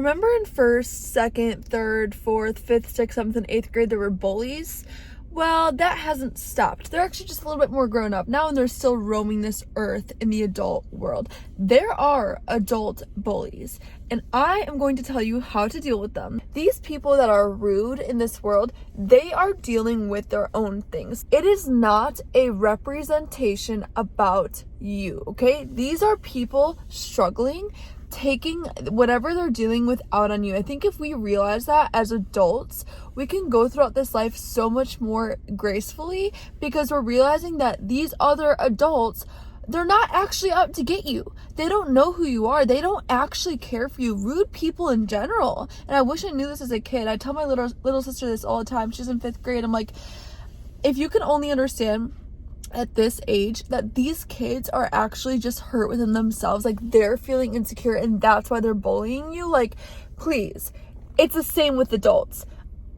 Remember in 1st, 2nd, 3rd, 4th, 5th, 6th, 7th, and 8th grade there were bullies? Well, that hasn't stopped. They're actually just a little bit more grown up now, and they're still roaming this earth in the adult world. There are adult bullies, and I am going to tell you how to deal with them. These people that are rude in this world, they are dealing with their own things. It is not a representation about you, okay? These are people struggling, taking whatever they're dealing with out on you. I think if we realize that as adults, we can go throughout this life so much more gracefully, because we're realizing that these other adults, they're not actually out to get you. They don't know who you are. They don't actually care for you. Rude people in general. And I wish I knew this as a kid. I tell my little sister this all the time. She's in 5th grade. I'm like, if you can only understand at this age that these kids are actually just hurt within themselves, like they're feeling insecure and that's why they're bullying you, like, please. It's the same with adults.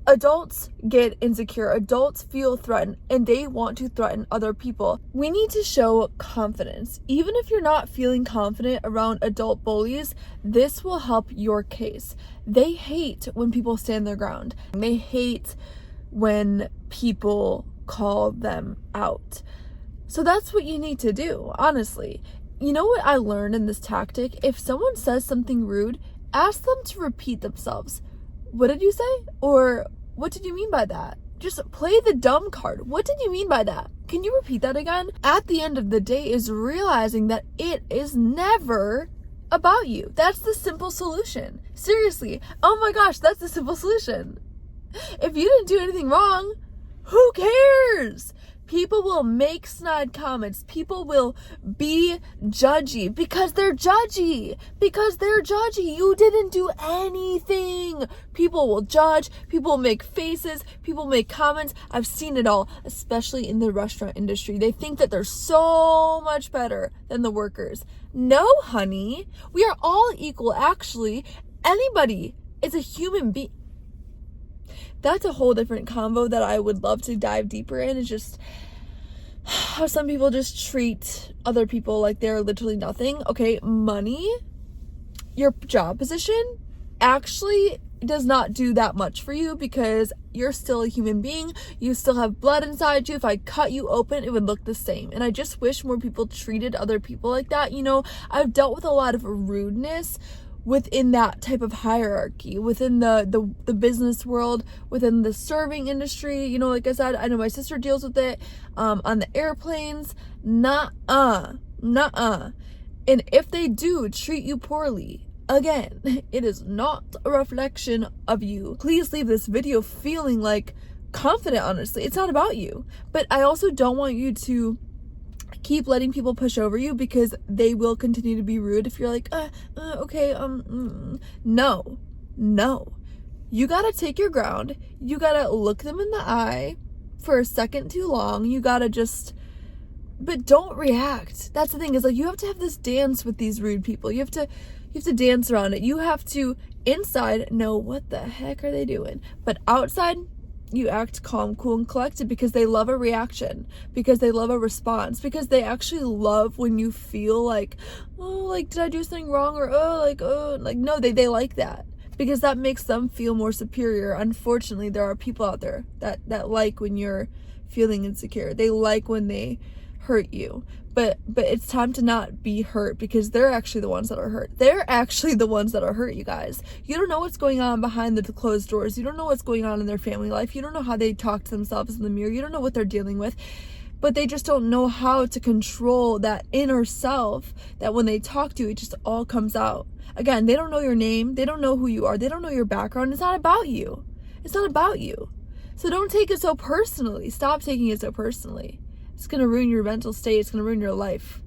Adults get insecure, adults feel threatened, and they want to threaten other people. We need to show confidence. Even if you're not feeling confident around adult bullies, this will help your case. They hate when people stand their ground. They hate when people call them out. So that's what you need to do, honestly. You know what I learned in this tactic? If someone says something rude, ask them to repeat themselves. What did you say? Or what did you mean by that? Just play the dumb card. What did you mean by that? Can you repeat that again? At the end of the day is realizing that it is never about you. That's the simple solution. Seriously. Oh my gosh, that's the simple solution. If you didn't do anything wrong, who cares? People will make snide comments. People will be judgy because they're judgy. Because they're judgy. You didn't do anything. People will judge. People make faces. People make comments. I've seen it all, especially in the restaurant industry. They think that they're so much better than the workers. No, honey. We are all equal, actually. Anybody is a human being. That's a whole different convo that I would love to dive deeper in. Is just how some people just treat other people like they're literally nothing. Okay, money, your job position actually does not do that much for you because you're still a human being. You still have blood inside you. If I cut you open, it would look the same. And I just wish more people treated other people like that. You know, I've dealt with a lot of rudeness within that type of hierarchy, within the business world, within the serving industry. You know, like I said, I know my sister deals with it on the airplanes. Nuh-uh. And if they do treat you poorly, again, it is not a reflection of you. Please leave this video feeling like confident, honestly. It's not about you. But I also don't want you to keep letting people push over you, because they will continue to be rude if you're like, okay, no. You gotta take your ground. You gotta look them in the eye for a second too long. You gotta but don't react. That's the thing, is like, you have to have this dance with these rude people. You have to dance around it. You have to, inside, know what the heck are they doing, but outside, you act calm, cool, and collected, because they love a reaction, because they love a response, because they actually love when you feel like, oh, like, did I do something wrong? Or, no, they like that, because that makes them feel more superior. Unfortunately, there are people out there that like when you're feeling insecure. They like when they hurt you. But it's time to not be hurt, because they're actually the ones that are hurt. They're actually the ones that are hurt, you guys. You don't know what's going on behind the closed doors. You don't know what's going on in their family life. You don't know how they talk to themselves in the mirror. You don't know what they're dealing with. But they just don't know how to control that inner self, that when they talk to you, it just all comes out. Again, they don't know your name. They don't know who you are. They don't know your background. It's not about you. It's not about you. So don't take it so personally. Stop taking it so personally. It's going to ruin your mental state. It's going to ruin your life.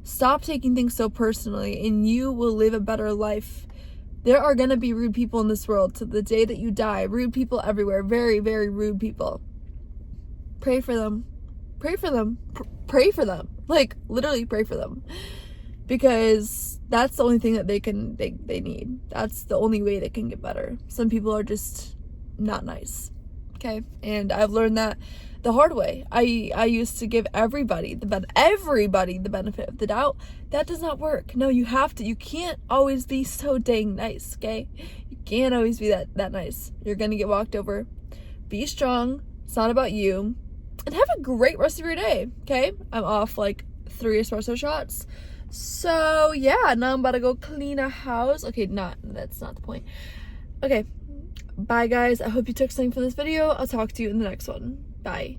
Stop taking things so personally, and you will live a better life. There are going to be rude people in this world to the day that you die. Rude people everywhere. Very, very rude people. Pray for them. Pray for them. Pray for them. Like, literally pray for them. Because that's the only thing that they need. That's the only way they can get better. Some people are just not nice. okay? And I've learned that the hard way. I used to give everybody the benefit of the doubt. That does not work. No, you can't always be so dang nice, okay? You can't always be that nice. You're gonna get walked over. Be strong. It's not about you. And have a great rest of your day, okay? I'm off like 3 espresso shots. So yeah, now I'm about to go clean a house. Okay, that's not the point. Okay, bye guys. I hope you took something from this video. I'll talk to you in the next one. Bye.